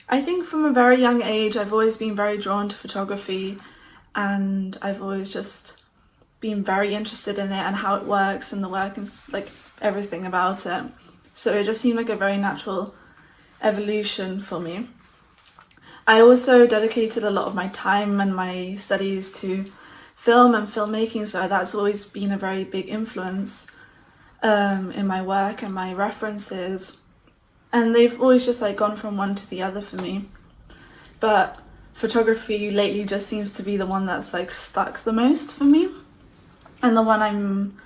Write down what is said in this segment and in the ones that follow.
I think from a very young age I've always been very drawn to photography, and I've always just been very interested in it and how it works and the work and like everything about it. So it just seemed like a very natural evolution for me. I also dedicated a lot of my time and my studies to film and filmmaking, so that's always been a very big influence in my work and my references, and they've always just like gone from one to the other for me. But photography lately just seems to be the one that's like stuck the most for me, and the one I'm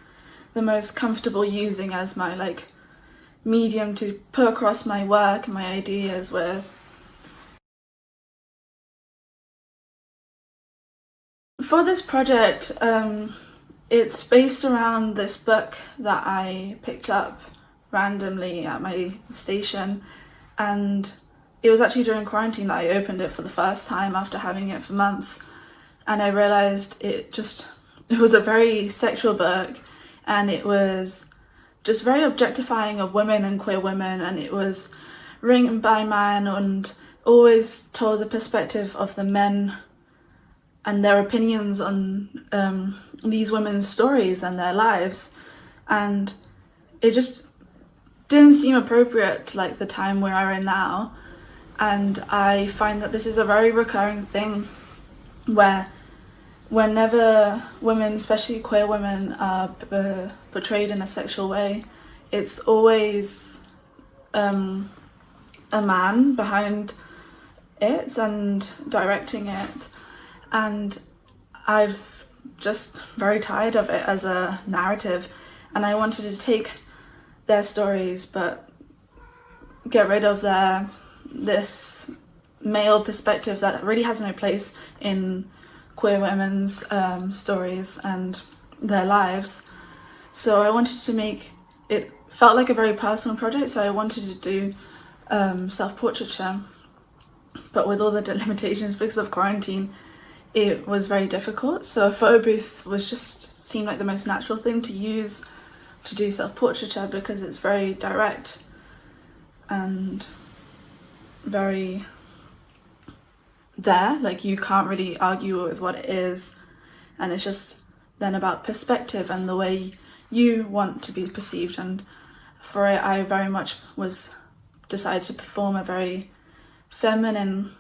the most comfortable using as my like medium to put across my work and my ideas with. For this project, it's based around this book that I picked up randomly at my station, and it was actually during quarantine that I opened it for the first time after having it for months, and I realised it was a very sexual book, and it was just very objectifying of women and queer women, and it was written by man and always told the perspective of the men and their opinions on these women's stories and their lives, and it just didn't seem appropriate to like the time we're in now. And I find that this is a very recurring thing where whenever women, especially queer women, are portrayed in a sexual way, it's always a man behind it and directing it. And I've just very tired of it as a narrative, and I wanted to take their stories but get rid of this male perspective that really has no place in queer women's stories and their lives. So I wanted to make it felt like a very personal project, so I wanted to do self-portraiture, but with all the limitations because of quarantine it was very difficult. So a photo booth seemed like the most natural thing to use to do self-portraiture, because it's very direct and very there, like you can't really argue with what it is, and it's just then about perspective and the way you want to be perceived. And for it I very much decided to perform a very feminine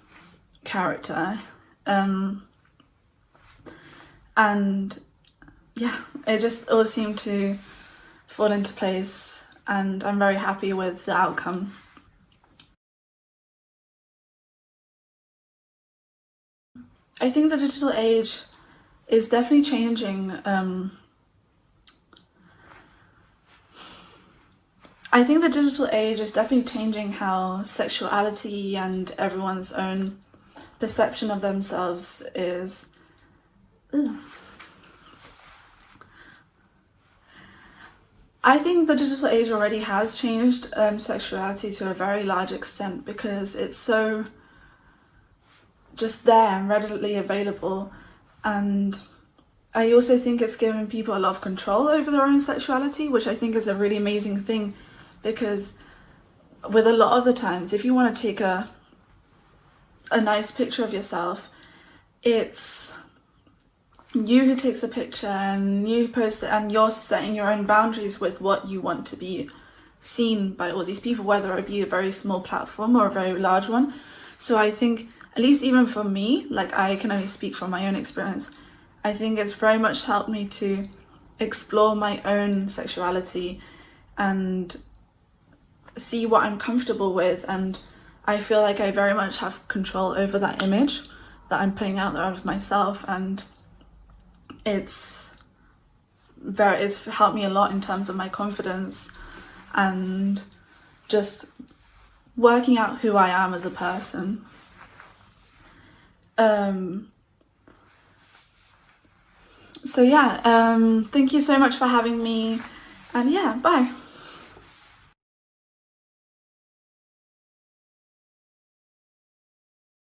character, and yeah, it just all seemed to fall into place, and I'm very happy with the outcome. I think the digital age is definitely changing. I think the digital age is definitely changing how sexuality and everyone's own perception of themselves is. I think the digital age already has changed sexuality to a very large extent, because it's so just there and readily available, and I also think it's given people a lot of control over their own sexuality, which I think is a really amazing thing, because with a lot of the times if you want to take a nice picture of yourself, it's you who takes the picture and you post it, and you're setting your own boundaries with what you want to be seen by all these people, whether it be a very small platform or a very large one. So I think, at least even for me, like I can only speak from my own experience, I think it's very much helped me to explore my own sexuality and see what I'm comfortable with, and I feel like I very much have control over that image that I'm putting out there of myself, and it's helped me a lot in terms of my confidence and just working out who I am as a person. So yeah, thank you so much for having me, and yeah, bye.